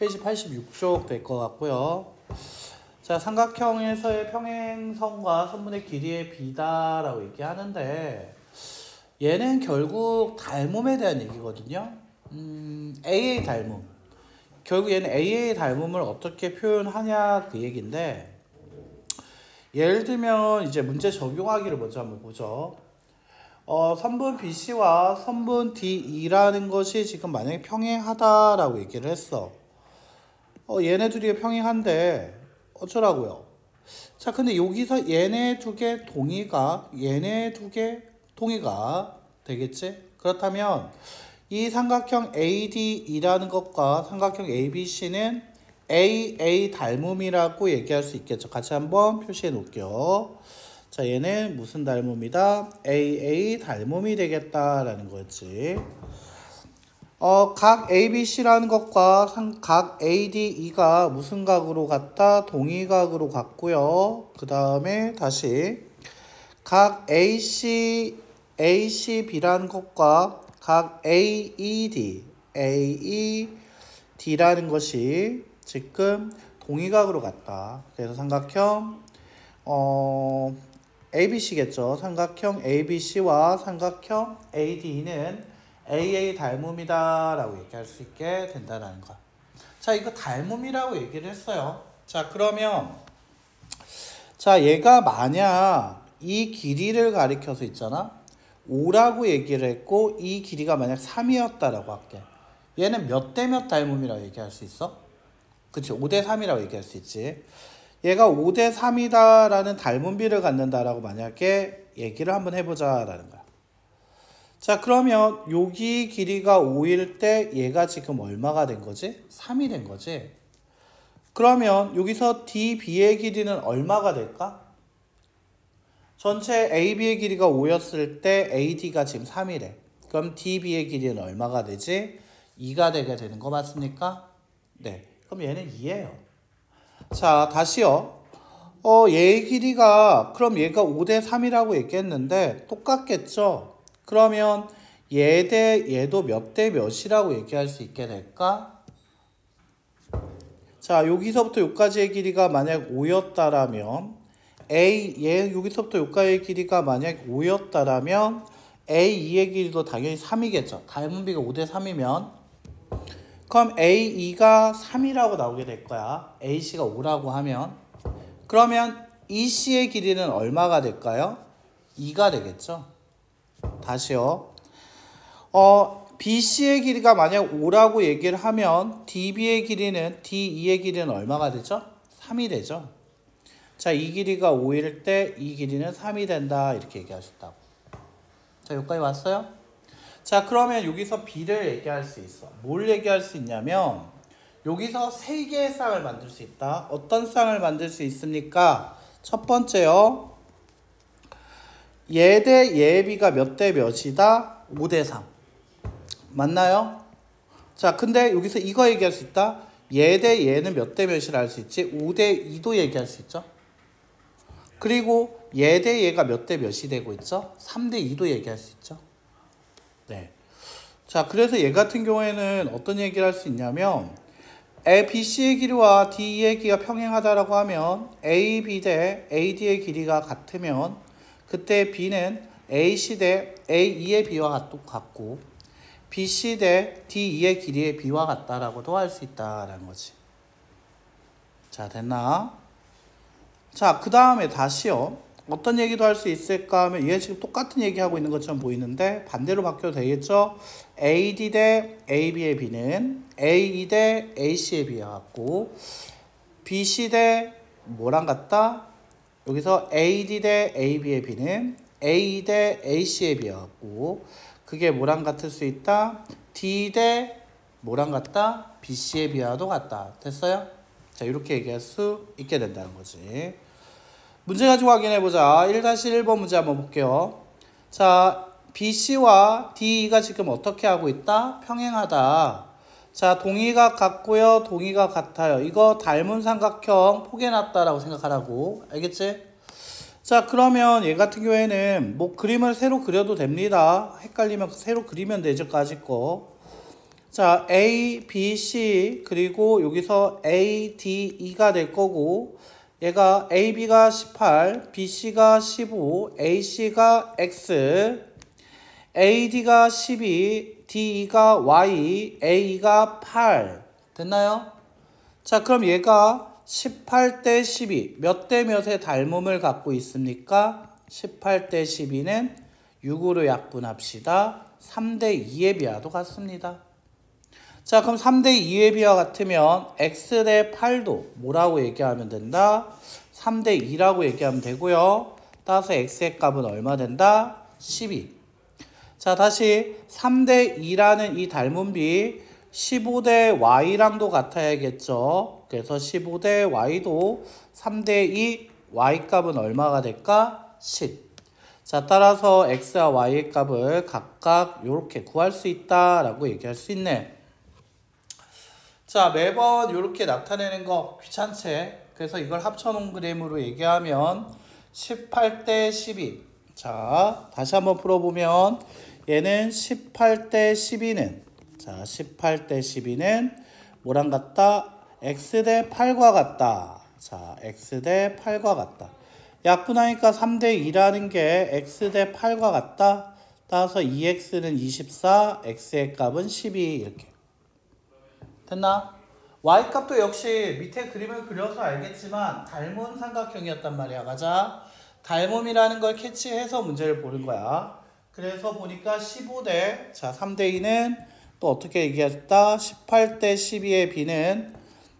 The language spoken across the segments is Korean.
페이지 86쪽 될 것 같고요. 자, 삼각형에서의 평행선과 선분의 길이의 비다라고 얘기하는데 얘는 결국 닮음에 대한 얘기거든요. AA 닮음. 결국 얘는 AA 닮음을 어떻게 표현하냐 그 얘기인데 예를 들면 이제 문제 적용하기를 먼저 한번 보죠. 선분 BC와 선분 DE라는 것이 지금 만약에 평행하다라고 얘기를 했어. 얘네 둘이 평행한데 어쩌라고요? 자, 근데 여기서 얘네 두 개 동의가 얘네 두 개 동의가 되겠지? 그렇다면 이 삼각형 ADE라는 것과 삼각형 ABC는 AA 닮음이라고 얘기할 수 있겠죠. 같이 한번 표시해 놓을게요. 자, 얘는 무슨 닮음이다? AA 닮음이 되겠다라는 거지. 각 ABC라는 것과 각 ADE가 무슨 각으로 같다? 동의각으로 같고요. 그 다음에 다시 각 ACB라는 것과 각 AED라는 것이 지금 동의각으로 같다. 그래서 삼각형 ABC겠죠. 삼각형 ABC와 삼각형 AD는 AA 닮음이다 라고 얘기할 수 있게 된다는 거. 자, 이거 닮음이라고 얘기를 했어요. 자, 그러면 자, 얘가 만약 이 길이를 가리켜서 있잖아. 5라고 얘기를 했고 이 길이가 만약 3이었다라고 할게. 얘는 몇 대 몇 닮음이라고 얘기할 수 있어? 그치, 5대 3이라고 얘기할 수 있지. 얘가 5대 3이다 라는 닮음비를 갖는다라고 만약에 얘기를 한번 해보자 라는 거야. 자, 그러면 여기 길이가 5일 때 얘가 지금 얼마가 된 거지? 3이 된 거지. 그러면 여기서 DB의 길이는 얼마가 될까? 전체 AB의 길이가 5였을 때 AD가 지금 3이래. 그럼 DB의 길이는 얼마가 되지? 2가 되게 되는 거 맞습니까? 네. 그럼 얘는 2예요. 자, 다시요. 얘의 길이가 그럼 얘가 5대 3이라고 얘기했는데 똑같겠죠? 그러면 얘 대 얘도 몇 대 몇이라고 얘기할 수 있게 될까? 자, 여기서부터 여기까지의 길이가 만약 5였다라면 얘 여기서부터 여기까지의 길이가 만약 5였다라면 A2의 길이도 당연히 3이겠죠. 닮음비가 5대 3이면 그럼 A2가 3이라고 나오게 될 거야. AC가 5라고 하면 그러면 EC의 길이는 얼마가 될까요? 2가 되겠죠. 다시요. BC의 길이가 만약 5라고 얘기를 하면 DB의 길이는 DE의 길이는 얼마가 되죠? 3이 되죠. 자, 이 길이가 5일 때 이 길이는 3이 된다 이렇게 얘기할 수 있다고. 자, 여기까지 왔어요? 자, 그러면 여기서 B를 얘기할 수 있어. 뭘 얘기할 수 있냐면 여기서 3개의 쌍을 만들 수 있다. 어떤 쌍을 만들 수 있습니까? 첫 번째요. 얘 대 얘의 비가 몇 대 몇이다? 5대 3. 맞나요? 자, 근데 여기서 이거 얘기할 수 있다. 얘 대 얘는 몇 대 몇이라 할 수 있지? 5대 2도 얘기할 수 있죠. 그리고 얘 대 얘가 몇 대 몇이 되고 있죠? 3대 2도 얘기할 수 있죠. 네. 자, 그래서 얘 같은 경우에는 어떤 얘기를 할 수 있냐면 BC의 길이와 DE의 길이가 평행하다라고 하면 AB 대 AD의 길이가 같으면 그때 B는 AC 대 AE의 비와 같고 BC 대 DE의 길이의 비와 같다라고도 할 수 있다라는 거지. 자, 됐나? 자, 그 다음에 다시요. 어떤 얘기도 할 수 있을까 하면 얘 지금 똑같은 얘기하고 있는 것처럼 보이는데 반대로 바뀌어도 되겠죠? AD 대 AB의 비는 AE 대 AC의 비와 같고 BC 대 뭐랑 같다? 여기서 AD 대 AB의 비는 AE 대 AC의 비와 같고 그게 뭐랑 같을 수 있다? D 대 뭐랑 같다? BC의 비와도 같다. 됐어요? 자, 이렇게 얘기할 수 있게 된다는 거지. 문제 가지고 확인해보자. 1-1번 문제 한번 볼게요. 자, BC와 DE가 지금 어떻게 하고 있다? 평행하다. 자, 동의가 같고요. 동의가 같아요. 이거 닮은 삼각형 포개놨다라고 생각하라고. 알겠지? 자, 그러면 얘 같은 경우에는 뭐 그림을 새로 그려도 됩니다. 헷갈리면 새로 그리면 되죠. 까짓 거. 자, A, B, C 그리고 여기서 A, D, E가 될 거고 얘가 A, B가 18, B, C가 15, A, C가 X, A, D가 12, D, E가 Y, A가 8 됐나요? 자, 그럼 얘가 18대 12 몇 대 몇의 닮음을 갖고 있습니까? 18대 12는 6으로 약분합시다. 3대 2의 비하도 같습니다. 자, 그럼 3대 2의 비와 같으면 x 대 8도 뭐라고 얘기하면 된다? 3대 2라고 얘기하면 되고요. 따라서 x의 값은 얼마 된다? 12. 자, 다시 3대 2라는 이 닮음비 15대 y랑도 같아야겠죠. 그래서 15대 y도 3대 2 y 값은 얼마가 될까? 10. 자, 따라서 x와 y의 값을 각각 이렇게 구할 수 있다라고 얘기할 수 있네. 자, 매번 이렇게 나타내는 거 귀찮지? 그래서 이걸 합쳐놓은 그림으로 얘기하면 18대 12. 자, 다시 한번 풀어보면 얘는 18대 12는 자, 18대 12는 뭐랑 같다? x 대 8과 같다. 자, x 대 8과 같다. 약분하니까 3대 2라는 게 x 대 8과 같다. 따라서 2x는 24, x의 값은 12 이렇게. 됐나? y값도 역시 밑에 그림을 그려서 알겠지만 닮은 삼각형이었단 말이야. 가자. 닮음이라는 걸 캐치해서 문제를 보는 거야. 그래서 보니까 15대 자 3대 2는 또 어떻게 얘기했다? 18대 12의 b는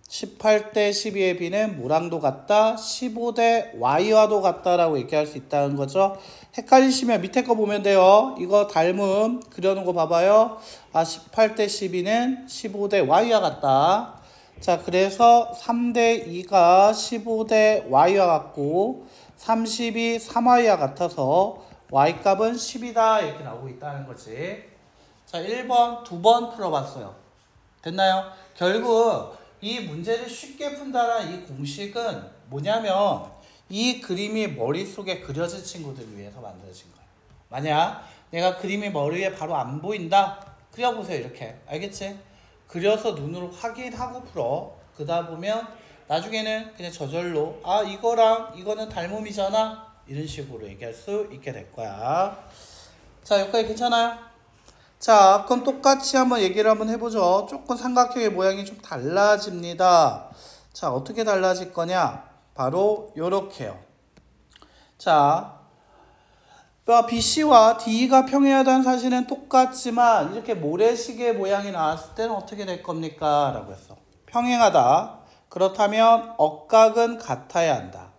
18대 12의 b는 뭐랑도 같다? 15대 y와도 같다라고 얘기할 수 있다는 거죠. 헷갈리시면 밑에 거 보면 돼요. 이거 닮음 그려놓은 거 봐봐요. 아, 18대 12는 15대 y와 같다. 자, 그래서 3대 2가 15대 y와 같고 30이 3y와 같아서 y값은 10이다 이렇게 나오고 있다는 거지. 자, 1번, 2번 풀어봤어요. 됐나요? 결국 이 문제를 쉽게 푼다는 이 공식은 뭐냐면 이 그림이 머릿속에 그려진 친구들을 위해서 만들어진 거예요. 만약 내가 그림이 머리에 바로 안 보인다? 그려보세요. 이렇게. 알겠지? 그려서 눈으로 확인하고 풀어. 그러다 보면 나중에는 그냥 저절로 아, 이거랑 이거는 닮음이잖아? 이런 식으로 얘기할 수 있게 될 거야. 자, 여기까지 괜찮아요? 자, 그럼 똑같이 한번 얘기를 한번 해보죠. 조금 삼각형의 모양이 좀 달라집니다. 자, 어떻게 달라질 거냐? 바로 요렇게요. 자, BC와 D가 평행하다는 사실은 똑같지만 이렇게 모래시계 모양이 나왔을 때는 어떻게 될 겁니까? 라고 했어. 평행하다. 그렇다면 억각은 같아야 한다.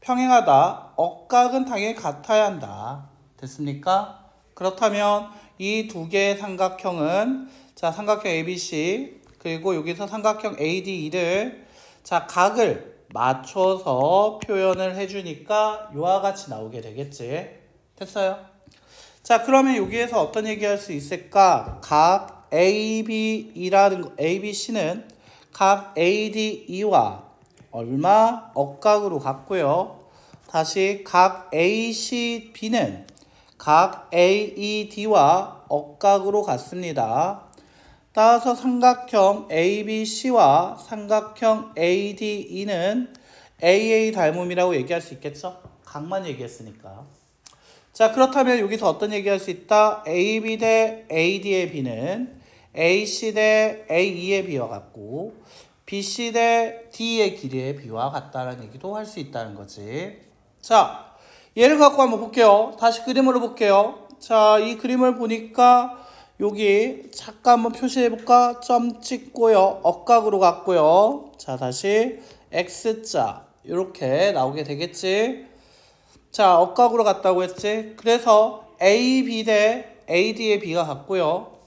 평행하다. 억각은 당연히 같아야 한다. 됐습니까? 그렇다면 이 두 개의 삼각형은 자, 삼각형 ABC 그리고 여기서 삼각형 ADE를 자, 각을 맞춰서 표현을 해주니까 이와 같이 나오게 되겠지. 됐어요? 자, 그러면 여기에서 어떤 얘기할 수 있을까? 각 ABE라는 거, ABC는 각 ADE와 얼마? 억각으로 같고요. 다시 각 ACB는 각 AED와 억각으로 같습니다. 따라서 삼각형 ABC와 삼각형 ADE는 AA 닮음이라고 얘기할 수 있겠죠? 각만 얘기했으니까. 자, 그렇다면 여기서 어떤 얘기할 수 있다? AB 대 AD의 B는 AC 대 AE의 B와 같고 BC 대 D의 길이의 B와 같다라는 얘기도 할 수 있다는 거지. 자, 얘를 갖고 한번 볼게요. 다시 그림으로 볼게요. 자, 이 그림을 보니까 여기 잠깐 한번 표시해볼까? 점 찍고요. 억각으로 갔고요. 자, 다시 X자 이렇게 나오게 되겠지. 자, 억각으로 갔다고 했지. 그래서 AB 대 AD의 B가 같고요.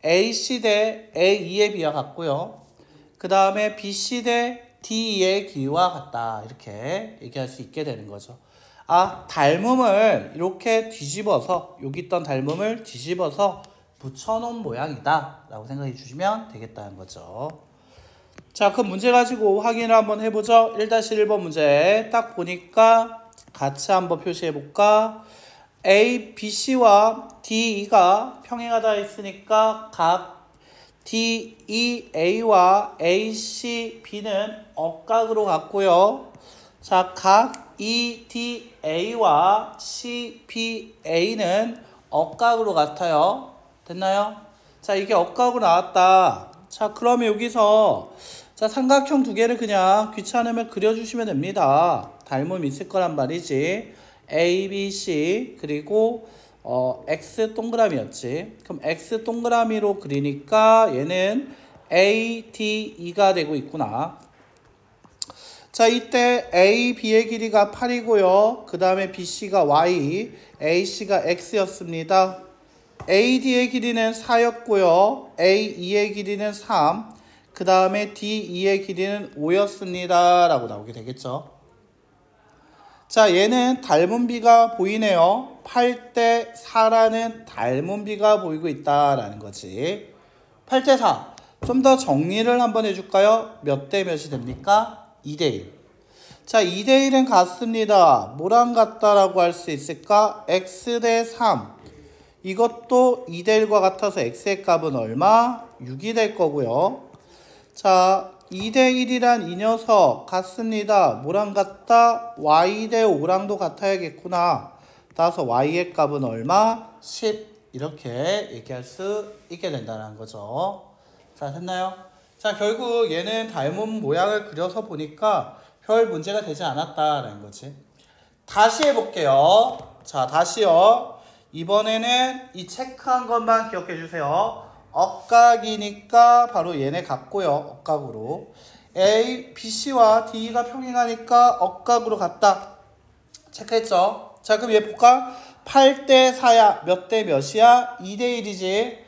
AC 대 AE의 B가 같고요. 그 다음에 BC 대 DE의 길이와 같다. 이렇게 얘기할 수 있게 되는 거죠. 아, 닮음을 이렇게 뒤집어서 여기 있던 닮음을 뒤집어서 붙여놓은 모양이다 라고 생각해 주시면 되겠다는 거죠. 자, 그럼 문제 가지고 확인을 한번 해보죠. 1-1번 문제 딱 보니까 같이 한번 표시해 볼까? A, BC와 DE가 평행하다 했으니까 각 DEA와 ACB는 억각으로 같고요. 자, 각 EDA와 CBA는 억각으로 같아요. 됐나요? 자, 이게 억각으로 나왔다. 자, 그러면 여기서 자, 삼각형 두 개를 그냥 귀찮으면 그려주시면 됩니다. 닮음이 있을 거란 말이지. A, B, C 그리고 X 동그라미였지. 그럼 X 동그라미로 그리니까 얘는 A, D, E가 되고 있구나. 자, 이때 A, B의 길이가 8이고요. 그 다음에 BC가 Y, AC가 X였습니다. AD의 길이는 4였고요. AE의 길이는 3, 그 다음에 DE의 길이는 5였습니다. 라고 나오게 되겠죠. 자, 얘는 닮은 비가 보이네요. 8대 4라는 닮은 비가 보이고 있다라는 거지. 8대 4. 좀 더 정리를 한번 해줄까요? 몇 대 몇이 됩니까? 2대 1. 자, 2대 1은 같습니다. 뭐랑 같다라고 할 수 있을까? x 대 3. 이것도 2대 1과 같아서 x의 값은 얼마? 6이 될 거고요. 자, 2대 1이란 이 녀석 같습니다. 뭐랑 같다? y 대 5랑도 같아야겠구나. 따라서 y의 값은 얼마? 10. 이렇게 얘기할 수 있게 된다는 거죠. 자, 됐나요? 자, 결국 얘는 닮은 모양을 그려서 보니까 별 문제가 되지 않았다라는 거지. 다시 해볼게요. 자, 다시요. 이번에는 이 체크한 것만 기억해 주세요. 억각이니까 바로 얘네 같고요. 억각으로. A, BC와 D가 평행하니까 억각으로 같다. 체크했죠? 자, 그럼 얘 볼까? 8대 4야. 몇 대 몇이야? 2대 1이지.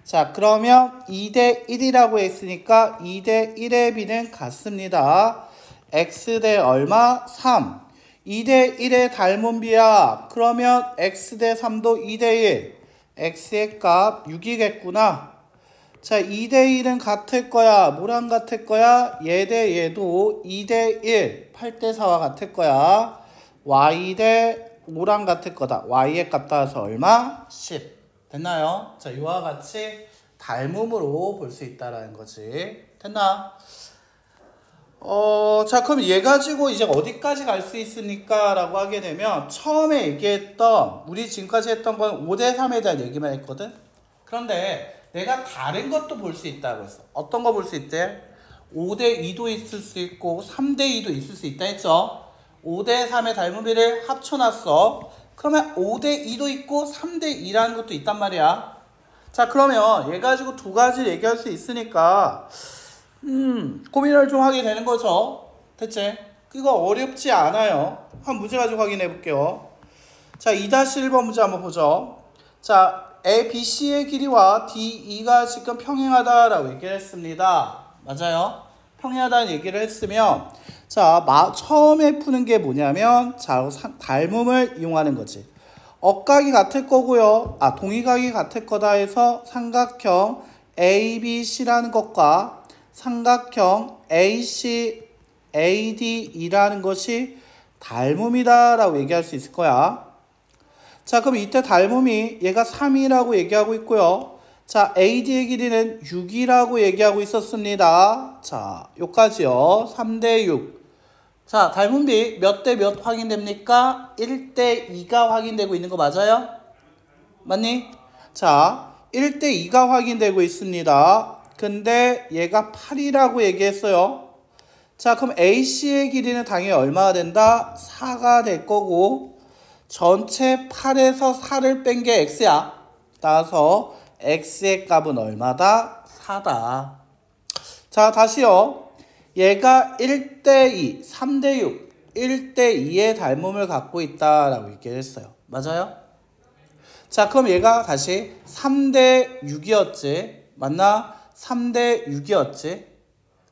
자, 그러면 2대 1이라고 했으니까 2대 1의 비는 같습니다. x 대 얼마? 3. 2대 1의 닮은 비야. 그러면 x 대 3도 2대 1. x의 값 6이겠구나. 자, 2대 1은 같을 거야. 뭐랑 같을 거야? 얘 대 얘도 2대 1. 8대 4와 같을 거야. y 대 5랑 같을 거다. y의 값 따라서 얼마? 10. 됐나요? 자, 이와 같이 닮음으로 볼 수 있다라는 거지. 됐나? 자, 그럼 얘 가지고 이제 어디까지 갈 수 있습니까? 라고 하게 되면 처음에 얘기했던 우리 지금까지 했던 건 5대 3에 대한 얘기만 했거든. 그런데 내가 다른 것도 볼 수 있다고 했어. 어떤 거 볼 수 있대? 5대 2도 있을 수 있고 3대 2도 있을 수 있다 했죠. 5대 3의 닮은 비를 합쳐놨어. 그러면 5대 2도 있고 3대 2라는 것도 있단 말이야. 자, 그러면 얘 가지고 두 가지를 얘기할 수 있으니까 고민을 좀 하게 되는 거죠. 대체 이거 어렵지 않아요. 한 문제 가지고 확인해 볼게요. 자, 2-1번 문제 한번 보죠. 자, A, B, C의 길이와 D, E가 지금 평행하다라고 얘기를 했습니다. 맞아요? 평행하다는 얘기를 했으면 자, 처음에 푸는 게 뭐냐면 자, 닮음을 이용하는 거지. 억각이 같을 거고요. 동의각이 같을 거다 해서 삼각형 ABC라는 것과 삼각형 AC, ADE라는 것이 닮음이다 라고 얘기할 수 있을 거야. 자, 그럼 이때 닮음이 얘가 3이라고 얘기하고 있고요. 자, AD의 길이는 6이라고 얘기하고 있었습니다. 자, 요까지요. 3대 6. 자, 닮음비 몇 대 몇 확인됩니까? 1대 2가 확인되고 있는 거 맞아요? 맞니? 자, 1대 2가 확인되고 있습니다. 근데 얘가 8이라고 얘기했어요. 자, 그럼 AC의 길이는 당연히 얼마가 된다? 4가 될 거고 전체 8에서 4를 뺀 게 x야. 따라서 x의 값은 얼마다? 4다. 자, 다시요. 얘가 1대 2, 3대 6, 1대 2의 닮음을 갖고 있다라고 얘기를 했어요. 맞아요? 자, 그럼 얘가 다시 3대 6이었지. 맞나? 3대 6이었지.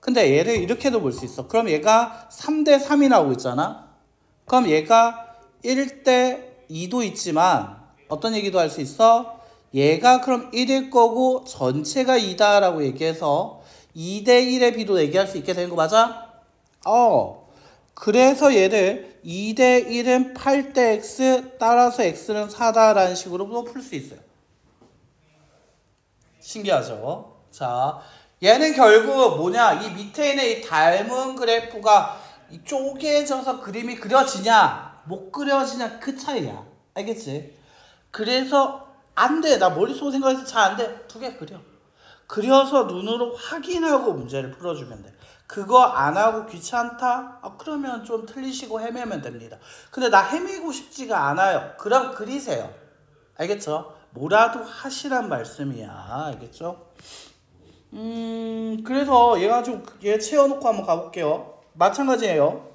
근데 얘를 이렇게도 볼 수 있어. 그럼 얘가 3대 3이 나오고 있잖아. 그럼 얘가 1대 2도 있지만 어떤 얘기도 할 수 있어? 얘가 그럼 1일 거고 전체가 2다 라고 얘기해서 2대 1의 비도 얘기할 수 있게 되는 거 맞아? 그래서 얘를 2대 1은 8대 x 따라서 x는 4다 라는 식으로도 풀 수 있어요. 신기하죠? 자, 자, 얘는 결국 뭐냐? 이 밑에 있는 이 닮은 그래프가 이 쪼개져서 그림이 그려지냐, 못 그려지냐 그 차이야. 알겠지? 그래서 안 돼. 나 머릿속으로 생각해서 잘 안 돼. 두 개 그려. 그려서 눈으로 확인하고 문제를 풀어주면 돼. 그거 안 하고 귀찮다? 그러면 좀 틀리시고 헤매면 됩니다. 근데 나 헤매고 싶지가 않아요. 그럼 그리세요. 알겠죠? 뭐라도 하시란 말씀이야. 알겠죠? 그래서 얘 채워놓고 한번 가볼게요. 마찬가지예요.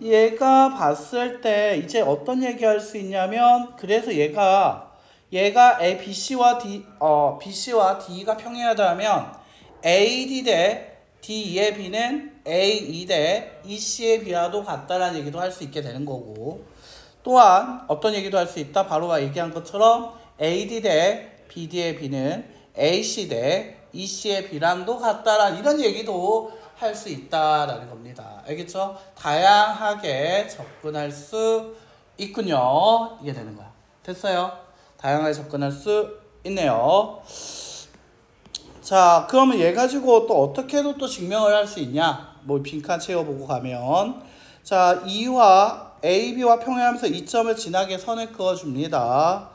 얘가 봤을 때 이제 어떤 얘기 할 수 있냐면, 그래서 얘가 BC와 D가 평행하다면 AD 대 DE의 B는 AE 대 EC의 B와도 같다라는 얘기도 할 수 있게 되는 거고, 또한 어떤 얘기도 할 수 있다. 바로 얘기한 것처럼 AD 대 BD의 B는 AC 대 EC의 B랑도 같다라는 이런 얘기도 할 수 있다라는 겁니다. 알겠죠? 다양하게 접근할 수 있군요. 이게 되는 거야. 됐어요? 다양하게 접근할 수 있네요. 자, 그러면 얘 가지고 또 어떻게도 또 증명을 할 수 있냐? 뭐 빈칸 채워보고 가면, 자, E와 AB와 평행하면서 이 점을 지나게 선을 그어줍니다.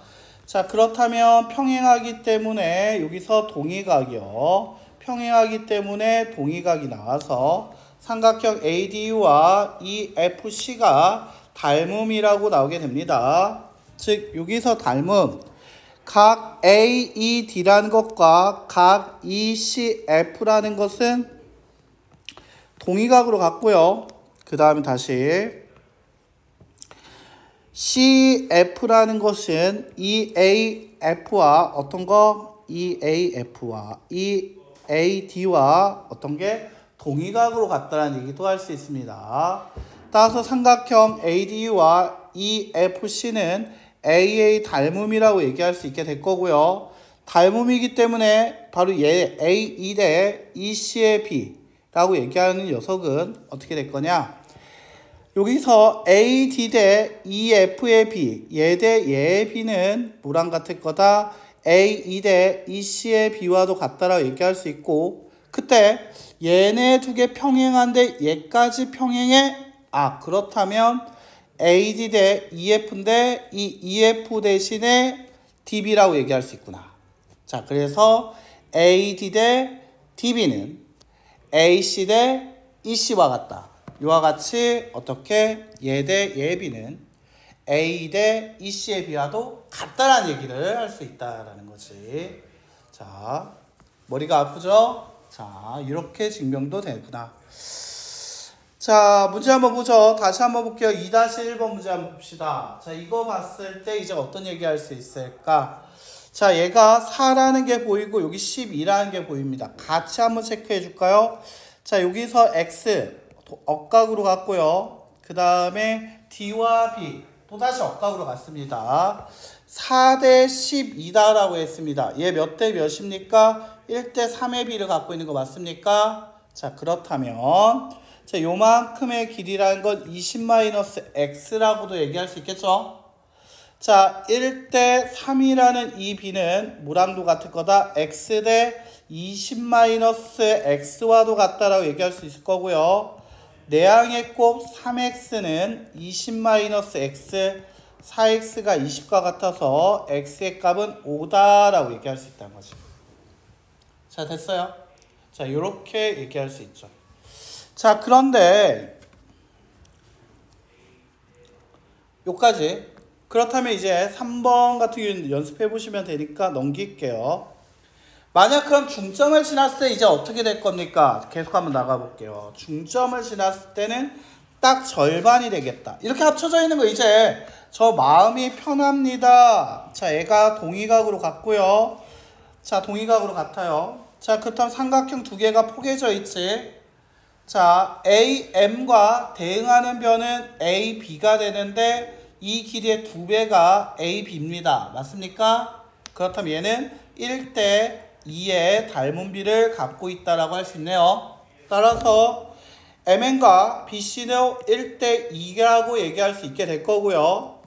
자, 그렇다면 평행하기 때문에 여기서 동의각이요. 평행하기 때문에 동의각이 나와서 삼각형 ADU와 EFC가 닮음이라고 나오게 됩니다. 즉 여기서 닮음, 각 AED라는 것과 각 ECF라는 것은 동의각으로 갔고요. 그 다음에 다시 CF라는 것은 EAF와 어떤 거? EAF와 EAD와 어떤 게? 동의각으로 갔다는 얘기도 할 수 있습니다. 따라서 삼각형 ADU와 EFC는 AA 닮음이라고 얘기할 수 있게 될 거고요. 닮음이기 때문에 바로 얘 AE 대 EC의 B라고 얘기하는 녀석은 어떻게 될 거냐? 여기서 AD 대 EF의 B, 얘 대 얘의 B는 뭐랑 같을 거다? AE 대 EC의 B와도 같다라고 얘기할 수 있고, 그때 얘네 두 개 평행한데 얘까지 평행해? 그렇다면 AD 대 EF인데 이 EF 대신에 DB라고 얘기할 수 있구나. 자, 그래서 AD 대 DB는 AC 대 EC와 같다. 이와 같이 어떻게 얘 대 얘의 B는 A 대 EC의 B와도 같다라는 얘기를 할 수 있다라는 거지. 자, 머리가 아프죠? 자, 이렇게 증명도 되구나. 자, 문제 한번 보죠. 다시 한번 볼게요. 2-1번 문제 한번 봅시다. 자, 이거 봤을 때 이제 어떤 얘기 할 수 있을까? 자, 얘가 4라는 게 보이고 여기 12라는 게 보입니다. 같이 한번 체크해 줄까요? 자, 여기서 X 억각으로 갔고요. 그 다음에 D와 B 또다시 억각으로 갔습니다. 4대 12다라고 했습니다. 얘 몇 대 몇입니까? 1대 3의 B를 갖고 있는 거 맞습니까? 자, 그렇다면 자, 요만큼의 길이라는 건 20-x라고도 얘기할 수 있겠죠? 자, 1대 3이라는 이 B는 뭐랑도 같을 거다? x 대 20-x와도 같다라고 얘기할 수 있을 거고요. 내항의 곱 3x는 20-x, 4x가 20과 같아서 x의 값은 5다라고 얘기할 수 있다는 거지. 자, 됐어요? 자, 이렇게 얘기할 수 있죠. 자, 그런데 요까지. 그렇다면 이제 3번 같은 경우는 연습해 보시면 되니까 넘길게요. 만약 그럼 중점을 지났을 때 이제 어떻게 될 겁니까? 계속 한번 나가 볼게요. 중점을 지났을 때는 딱 절반이 되겠다. 이렇게 합쳐져 있는 거 이제 저 마음이 편합니다. 자, 얘가 동의각으로 같고요. 자, 동의각으로 같아요. 자, 그렇다면 삼각형 두 개가 포개져 있지. 자, AM과 대응하는 변은 AB가 되는데 이 길이의 2배가 AB입니다. 맞습니까? 그렇다면 얘는 1대 2의 닮은 비를 갖고 있다라고 할 수 있네요. 따라서 MN과 BC는 1대 2라고 얘기할 수 있게 될 거고요.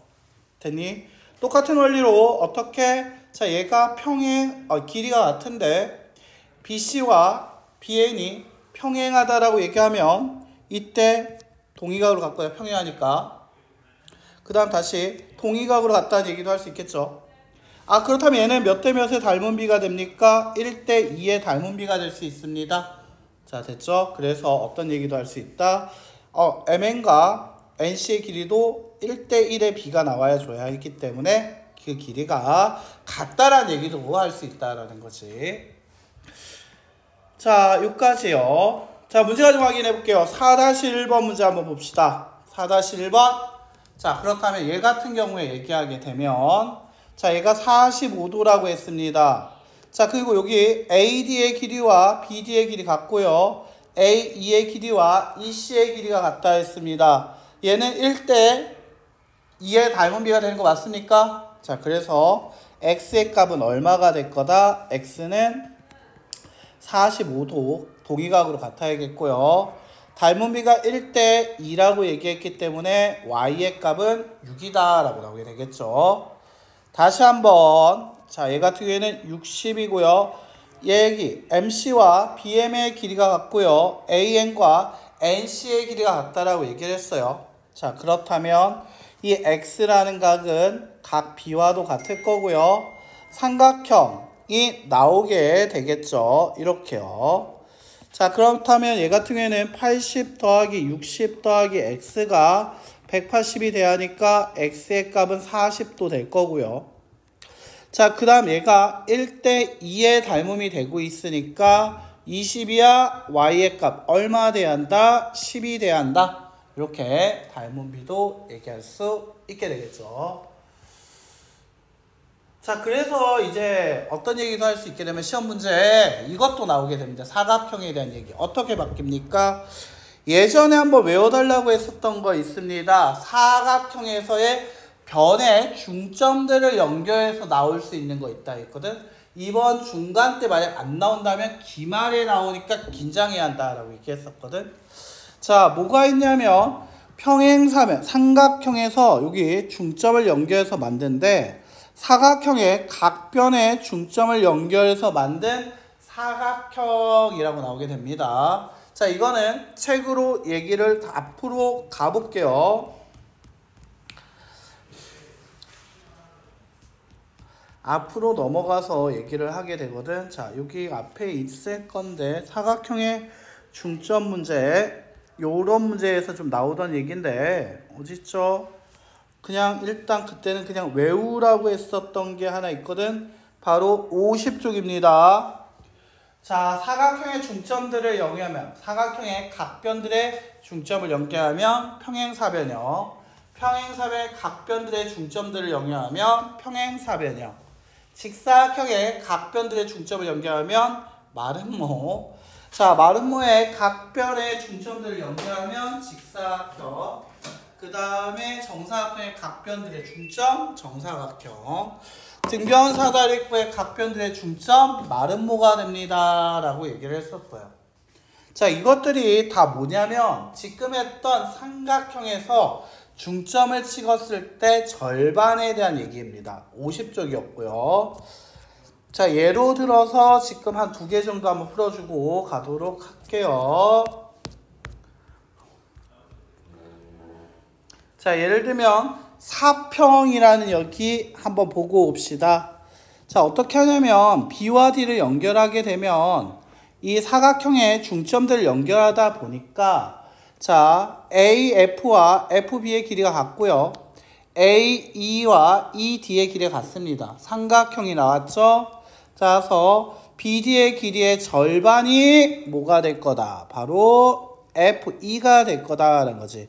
됐니? 똑같은 원리로 어떻게? 자, 얘가 길이가 같은데 BC와 BN이 평행하다라고 얘기하면 이때 동의각으로 갔고요. 평행하니까. 그 다음 다시 동의각으로 갔다는 얘기도 할 수 있겠죠. 아, 그렇다면 얘는 몇 대 몇의 닮은 비가 됩니까? 1대 2의 닮은 비가 될 수 있습니다. 자, 됐죠? 그래서 어떤 얘기도 할 수 있다. MN과 NC의 길이도 1대 1의 비가 나와야 줘야 했기 때문에 그 길이가 같다라는 얘기도 할 수 있다라는 거지. 자, 여기까지요. 자, 문제가 좀 확인해 볼게요. 4-1번 문제 한번 봅시다. 4-1번. 자, 그렇다면 얘 같은 경우에 얘기하게 되면, 자, 얘가 45도라고 했습니다. 자, 그리고 여기 AD의 길이와 BD의 길이 같고요. AE의 길이와 EC의 길이가 같다 했습니다. 얘는 1대 2의 닮은 비가 되는 거 맞습니까? 자, 그래서 X의 값은 얼마가 될 거다? X는 45도 동의각으로 같아야겠고요. 닮은 비가 1대 2라고 얘기했기 때문에 Y의 값은 6이다 라고 나오게 되겠죠. 다시 한번, 자, 얘 같은 경우에는 60이고요. 얘기 MC와 BM의 길이가 같고요. AN과 NC의 길이가 같다라고 얘기를 했어요. 자, 그렇다면 이 X라는 각은 각 B와도 같을 거고요. 삼각형이 나오게 되겠죠. 이렇게요. 자, 그렇다면 얘 같은 경우에는 80 더하기 60 더하기 X가 180이 돼야 하니까 X의 값은 40도 될 거고요. 자, 그 다음 얘가 1대 2의 닮음이 되고 있으니까 20이야 Y의 값 얼마 돼야 한다? 10이 돼야 한다. 이렇게 닮음비도 얘기할 수 있게 되겠죠. 자, 그래서 이제 어떤 얘기도 할 수 있게 되면 시험 문제에 이것도 나오게 됩니다. 사각형에 대한 얘기. 어떻게 바뀝니까? 예전에 한번 외워달라고 했었던 거 있습니다. 사각형에서의 변의 중점들을 연결해서 나올 수 있는 거 있다 했거든. 이번 중간 때 만약 안 나온다면 기말에 나오니까 긴장해야 한다라고 얘기했었거든. 자, 뭐가 있냐면 평행사면 삼각형에서 여기 중점을 연결해서 만든데 사각형의 각변의 중점을 연결해서 만든 사각형이라고 나오게 됩니다. 자, 이거는 책으로 얘기를 앞으로 가볼게요. 앞으로 넘어가서 얘기를 하게 되거든. 자, 여기 앞에 있을 건데 사각형의 중점 문제, 요런 문제에서 좀 나오던 얘기인데 어딨죠? 그냥 일단 그때는 그냥 외우라고 했었던 게 하나 있거든. 바로 50쪽입니다. 자, 사각형의 중점들을 연결하면 사각형의 각변들의 중점을 연결하면 평행사변형, 평행사변의 각변들의 중점들을 연결하면 평행사변형, 직사각형의 각변들의 중점을 연결하면 마름모. 자, 마름모의 각변의 중점들을 연결하면 직사각형, 그 다음에 정사각형의 각변들의 중점 정사각형, 등변 사다리꼴의 각변들의 중점 마름모가 됩니다 라고 얘기를 했었어요. 자, 이것들이 다 뭐냐면 지금 했던 삼각형에서 중점을 찍었을 때 절반에 대한 얘기입니다. 50쪽이었고요. 자, 예로 들어서 지금 한 2개 정도 한번 풀어주고 가도록 할게요. 자, 예를 들면 사평이라는 여기 한번 보고 옵시다. 자, 어떻게 하냐면 B와 D를 연결하게 되면 이 사각형의 중점들을 연결하다 보니까 자, AF와 FB의 길이가 같고요. AE와 ED의 길이가 같습니다. 삼각형이 나왔죠? 자, 그래서 BD의 길이의 절반이 뭐가 될 거다? 바로 FE가 될 거다라는 거지.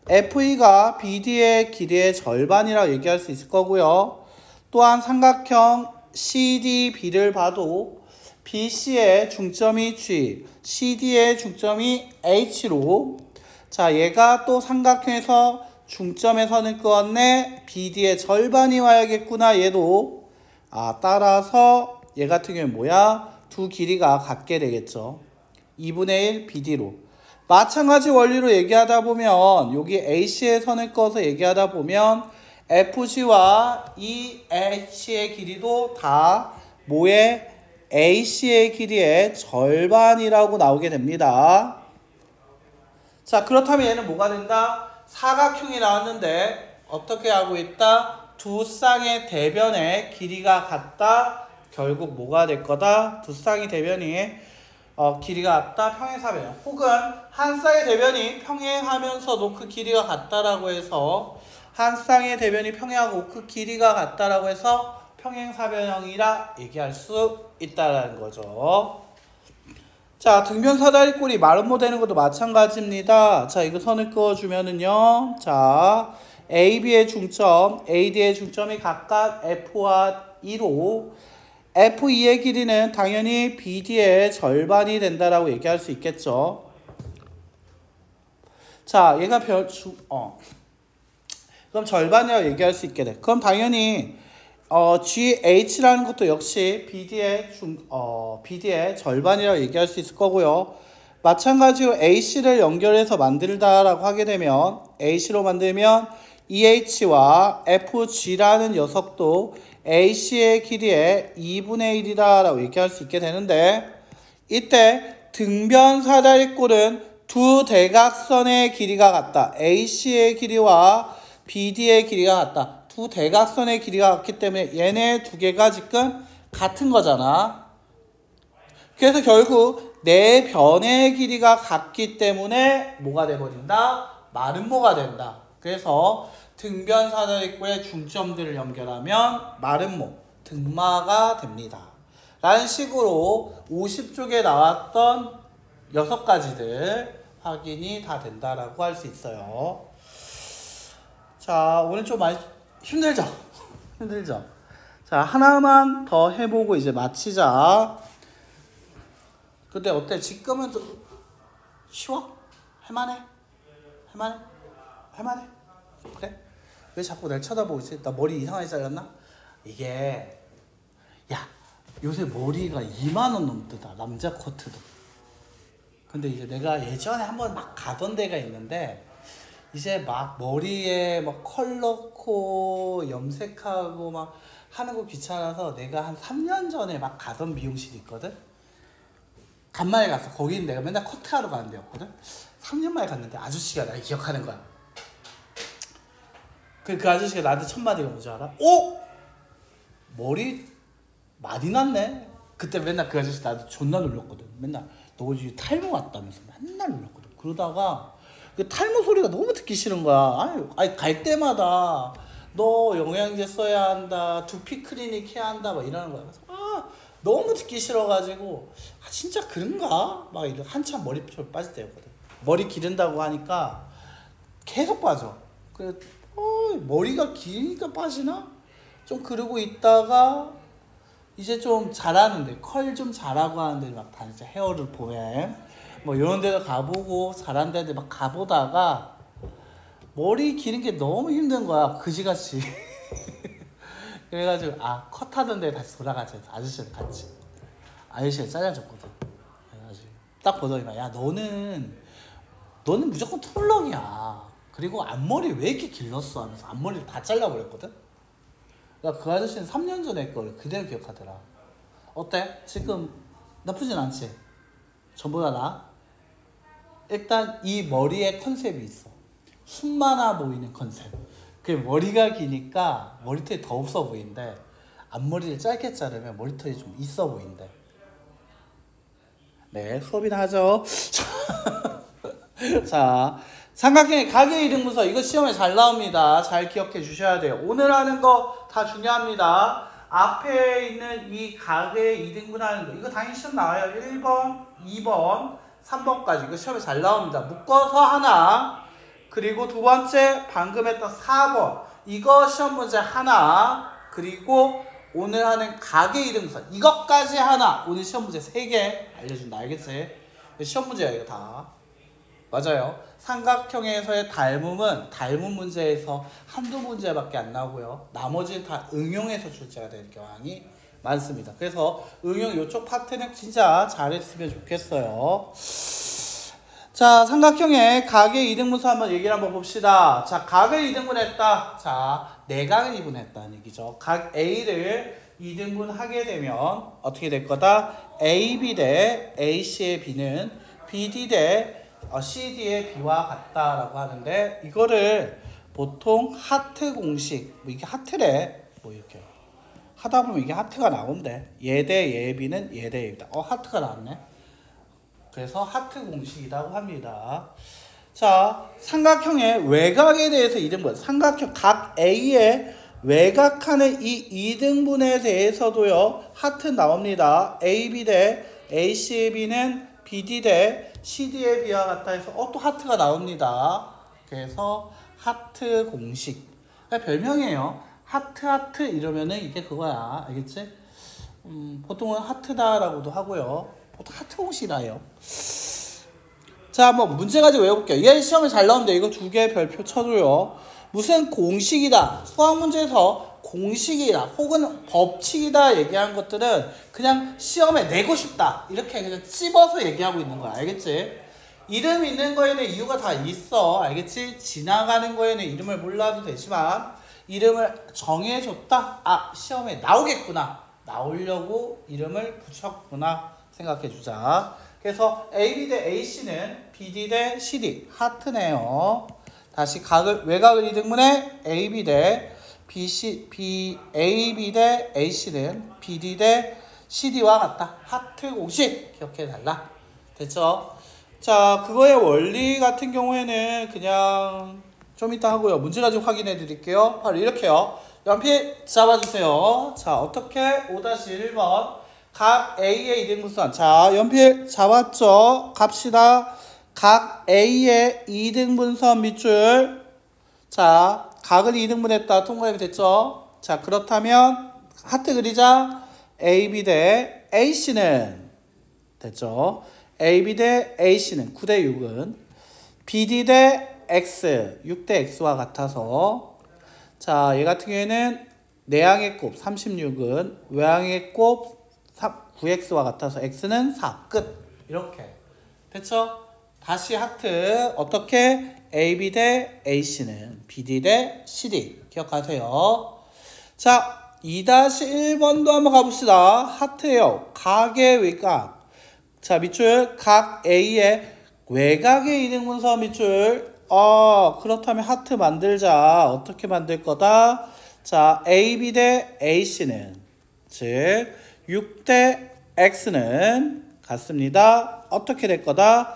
FE가 BD의 길이의 절반이라고 얘기할 수 있을 거고요. 또한 삼각형 CDB를 봐도 BC의 중점이 G, CD의 중점이 H로, 자, 얘가 또 삼각형에서 중점에 선을 그었네. BD의 절반이 와야겠구나. 얘도 따라서 얘 같은 경우는 뭐야? 두 길이가 같게 되겠죠. 2분의 1 BD로. 마찬가지 원리로 얘기하다 보면 여기 AC의 선을 그어서 얘기하다 보면 FG와 EH의 길이도 다 뭐에 AC의 길이의 절반이라고 나오게 됩니다. 자, 그렇다면 얘는 뭐가 된다? 사각형이 나왔는데 어떻게 하고 있다? 두 쌍의 대변의 길이가 같다. 결국 뭐가 될 거다? 두 쌍의 대변이 길이가 같다. 평행사변형. 혹은 한 쌍의 대변이 평행하면서도 그 길이가 같다라고 해서 한 쌍의 대변이 평행하고 그 길이가 같다라고 해서 평행사변형이라 얘기할 수 있다라는 거죠. 자, 등변 사다리꼴이 마름모 되는 것도 마찬가지입니다. 자, 이거 선을 그어주면은요. 자, AB의 중점, AD의 중점이 각각 F와 2로 F2의 길이는 당연히 BD의 절반이 된다라고 얘기할 수 있겠죠. 자, 얘가 그럼 절반이라고 얘기할 수 있게 돼. 그럼 당연히 GH라는 것도 역시 BD의 절반이라고 얘기할 수 있을 거고요. 마찬가지로 AC를 연결해서 만들다라고 하게 되면 AC로 만들면 EH와 FG라는 녀석도 AC의 길이의 2분의 1이다라고 얘기할 수 있게 되는데 이때 등변 사다리꼴은 두 대각선의 길이가 같다. AC의 길이와 BD의 길이가 같다. 두 대각선의 길이가 같기 때문에 얘네 두 개가 지금 같은 거잖아. 그래서 결국 네 변의 길이가 같기 때문에 뭐가 돼버린다? 마름모가 된다. 그래서 등변 사다리꼴의 중점들을 연결하면 마름모, 등마가 됩니다. 라는 식으로 50쪽에 나왔던 6가지들 확인이 다 된다라고 할 수 있어요. 자, 오늘 좀 많이 힘들죠? 힘들죠? 자, 하나만 더 해보고 이제 마치자. 근데 어때? 지금은 좀 쉬워? 할만해? 할만해? 할만해? 그래? 왜 자꾸 날 쳐다보고 있지? 나 머리 이상하게 잘랐나? 이게 야, 요새 머리가 2만 원 넘더라. 남자 커트도. 근데 이제 내가 예전에 한번 막 가던 데가 있는데 이제 막 머리에 막 컬 넣고 염색하고 막 하는 거 귀찮아서 내가 한 3년 전에 막 가던 미용실이 있거든. 간만에 갔어. 거기는 내가 맨날 커트하러 가는 데였거든. 3년 만에 갔는데 아저씨가 날 기억하는 거야. 그 아저씨가 나한테 첫 마디가 뭔지 알아? 오! 머리 많이 났네. 그때 맨날 그 아저씨 나한테 존나 놀렸거든. 맨날 너 이제 탈모 왔다면서 맨날 놀렸거든. 그러다가 그 탈모 소리가 너무 듣기 싫은 거야. 아니 갈 때마다 너 영양제 써야 한다, 두피 클리닉 해야 한다 막 이러는 거야. 그래서 너무 듣기 싫어가지고 진짜 그런가? 막 이런 한참 머리 빠질 때였거든. 머리 기른다고 하니까 계속 빠져. 그래 머리가 기니까 빠지나? 좀 그러고 있다가 이제 좀 잘하는데 컬 좀 잘하고 하는데 막 다니자. 헤어를 보면 뭐 이런 데도 가보고 잘하는 데 막 가보다가 머리 기는 게 너무 힘든 거야. 그지같이. 그래가지고 컷하던 데 다시 돌아가자. 아저씨랑 같이. 아저씨가 잘라줬거든. 그래가지고 딱 보더니 야 너는 무조건 톨럭이야. 그리고 앞머리 왜 이렇게 길렀어? 하면서 앞머리를 다 잘라버렸거든. 그러니까 그 아저씨는 3년 전에 했거든. 그대로 기억하더라. 어때? 지금 나쁘진 않지? 전보다 나아? 일단 이 머리에 컨셉이 있어. 숨 많아 보이는 컨셉. 그 머리가 기니까 머리털이 더 없어 보이는데 앞머리를 짧게 자르면 머리털이 좀 있어 보인대. 네, 수업이나 하죠. 자, 삼각형의 가계 이등분서. 이거 시험에 잘 나옵니다. 잘 기억해 주셔야 돼요. 오늘 하는 거 다 중요합니다. 앞에 있는 이 가계 이등분 하는 거 이거 당연히 시험 나와요. 1번, 2번, 3번까지 이거 시험에 잘 나옵니다. 묶어서 하나, 그리고 두 번째 방금 했던 4번 이거 시험 문제 하나, 그리고 오늘 하는 가계 이등분서 이것까지 하나. 오늘 시험 문제 3개 알려준다. 알겠지? 시험 문제야 이거 다. 맞아요. 삼각형에서의 닮음은 닮은 문제에서 한두 문제밖에 안 나오고요. 나머지는 다 응용해서 출제가 되는 경향이 많습니다. 그래서 응용 이쪽 파트는 진짜 잘했으면 좋겠어요. 자, 삼각형의 가계 이등분서 한번 얘기를 한번 봅시다. 자, 각을 이등분했다. 자, 내각을 이분했다는 얘기죠. 각 A를 2등분 하게 되면 어떻게 될 거다? AB 대 AC의 B는 BD 대 CD의 B와 같다라고 하는데 이거를 보통 하트 공식, 뭐 이게 하트래. 뭐 이렇게 하다 보면 이게 하트가 나온대. 얘 대 얘의 B는 얘 대 얘 B다. 하트가 나왔네. 그래서 하트 공식이라고 합니다. 자, 삼각형의 외곽에 대해서 2등분. 삼각형 각 A의 외곽하는 이 2등분에 대해서도요. 하트 나옵니다. AB 대 AC의 B는 BD 대 CD의 B와 같다 해서 또 하트가 나옵니다. 그래서 하트 공식. 별명이에요. 하트 이러면은 이게 그거야. 알겠지? 보통은 하트다라고도 하고요. 보통 하트 공식이라요. 자, 뭐 문제 가지고 외워볼게요. 얘 시험에 잘 나오는데 이거 2개 별표 쳐줘요. 무슨 공식이다. 수학 문제에서 공식이다 혹은 법칙이다 얘기하는 것들은 그냥 시험에 내고 싶다. 이렇게 그냥 찝어서 얘기하고 있는 거야. 알겠지? 이름 있는 거에는 이유가 다 있어. 알겠지? 지나가는 거에는 이름을 몰라도 되지만 이름을 정해줬다. 시험에 나오겠구나. 나오려고 이름을 붙였구나. 생각해주자. 그래서 AB 대 AC는 BD 대 CD 하트네요. 다시 외곽을 2등분해 AB 대 AB 대 AC는 BD 대 CD와 같다. 하트 공식 기억해달라. 됐죠? 자, 그거의 원리 같은 경우에는 그냥 좀 이따 하고요. 문제 가지고 확인해 드릴게요. 바로 이렇게요. 연필 잡아주세요. 자, 어떻게 5-1번 각 A의 2등분선. 자, 연필 잡았죠? 갑시다. 각 A의 2등분선 밑줄. 자, 각을 2등분했다. 통과가 됐죠? 자, 그렇다면 하트 그리자. AB 대 AC는 됐죠? AB 대 AC는 9대 6은 BD 대 X 6대 X와 같아서 자, 얘 같은 경우에는 내항의 곱 36은 외항의 곱 9x와 같아서 x는 4. 끝. 이렇게. 됐죠? 다시 하트. 어떻게? AB 대 AC는 BD 대 CD. 기억하세요. 자, 2-1번도 한번 가봅시다. 하트예요. 각의 외곽. 자, 밑줄 각 A의 외곽의 2등분선 밑줄. 그렇다면 하트 만들자. 어떻게 만들 거다? 자, AB 대 AC는 즉 6대 X는 같습니다. 어떻게 될 거다?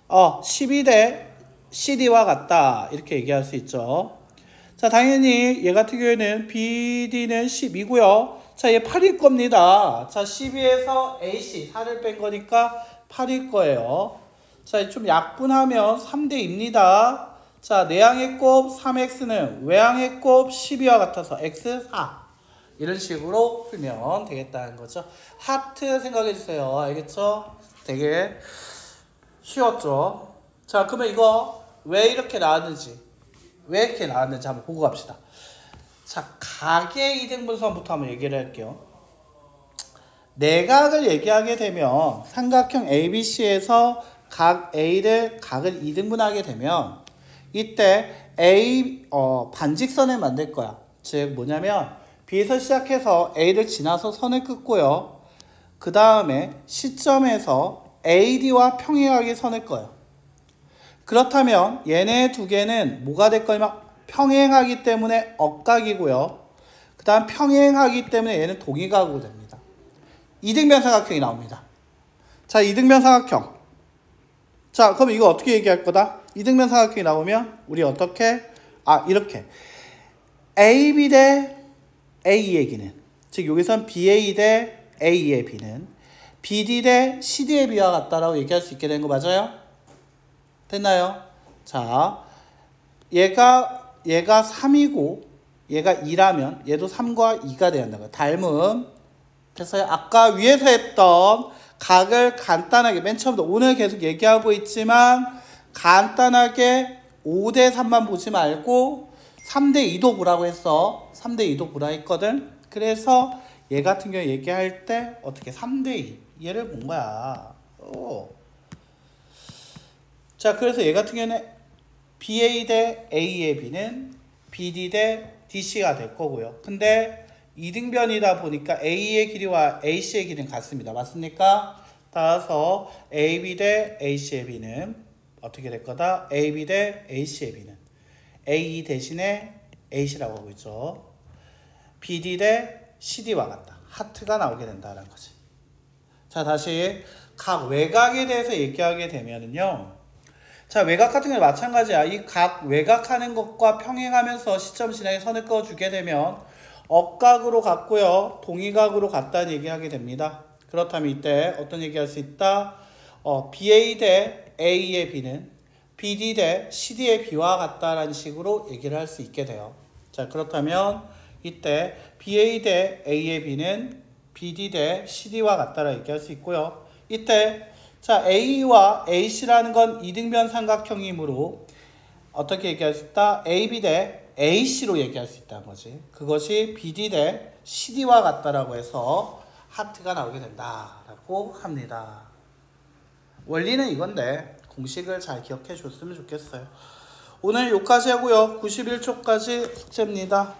12대 CD와 같다. 이렇게 얘기할 수 있죠. 자, 당연히 얘 같은 경우에는 BD는 10이고요. 자, 얘 8일 겁니다. 자, 12에서 AC 4를 뺀 거니까 8일 거예요. 자, 좀 약분하면 3대입니다. 자, 내항의 곱 3x는 외항의 곱 12와 같아서 x 4. 이런 식으로 풀면 되겠다는 거죠. 하트 생각해 주세요. 알겠죠? 되게 쉬웠죠? 자, 그러면 이거 왜 이렇게 나왔는지 한번 보고 갑시다. 자, 각의 2등분선부터 한번 얘기를 할게요. 내각을 얘기하게 되면 삼각형 ABC에서 각 A를 각을 2등분하게 되면 이때 반직선을 만들 거야. 즉 뭐냐면 B에서 시작해서 A를 지나서 선을 긋고요. 그 다음에 시점에서 AD와 평행하게 선을 꺼요. 그렇다면 얘네 두 개는 뭐가 될 거냐면 평행하기 때문에 억각이고요. 그 다음 평행하기 때문에 얘는 동의각으로 됩니다. 이등변 삼각형이 나옵니다. 자, 이등변 삼각형. 자, 그럼 이거 어떻게 얘기할 거다? 이등변 삼각형이 나오면 우리 어떻게? 이렇게. AB 대 A의 B는 즉 여기선 BA 대 A의 B는 BD 대 CD의 B와 같다라고 얘기할 수 있게 된 거 맞아요? 됐나요? 자, 얘가 3이고 얘가 2라면 얘도 3과 2가 돼야 한다고요. 닮음. 그래서 아까 위에서 했던 각을 간단하게 맨 처음부터 오늘 계속 얘기하고 있지만 간단하게 5대 3만 보지 말고 3대 2도 보라고 했어. 3대 2도 보라 했거든. 그래서 얘 같은 경우 얘기할 때 어떻게 3대 2 얘를 본 거야. 자, 그래서 얘 같은 경우는 BA 대 A의 B는 BD 대 DC가 될 거고요. 근데 이등변이다 보니까 A의 길이와 AC의 길이는 같습니다. 맞습니까? 따라서 AB 대 AC의 B는 어떻게 될 거다? AB 대 AC의 B는 AE 대신에 AC라고 하고 있죠. BD 대 CD와 같다. 하트가 나오게 된다는 거지. 자, 다시 각 외곽에 대해서 얘기하게 되면은요. 자, 외곽 같은 경우는 마찬가지야. 이 각 외곽하는 것과 평행하면서 시점 지나게 선을 그어주게 되면 억각으로 갔고요. 동의각으로 갔다는 얘기하게 됩니다. 그렇다면 이때 어떤 얘기할 수 있다? BA 대 A의 B는 BD 대 CD의 B와 같다라는 식으로 얘기를 할 수 있게 돼요. 자, 그렇다면 이때 BA 대 A의 B는 BD 대 CD와 같다라고 얘기할 수 있고요. 이때 자, A와 AC라는 건 이등변 삼각형이므로 어떻게 얘기할 수 있다? AB 대 AC로 얘기할 수 있다는 거지. 그것이 BD 대 CD와 같다라고 해서 하트가 나오게 된다라고 합니다. 원리는 이건데 공식을 잘 기억해 줬으면 좋겠어요. 오늘 여기까지 하고요. 91초까지 숙제입니다.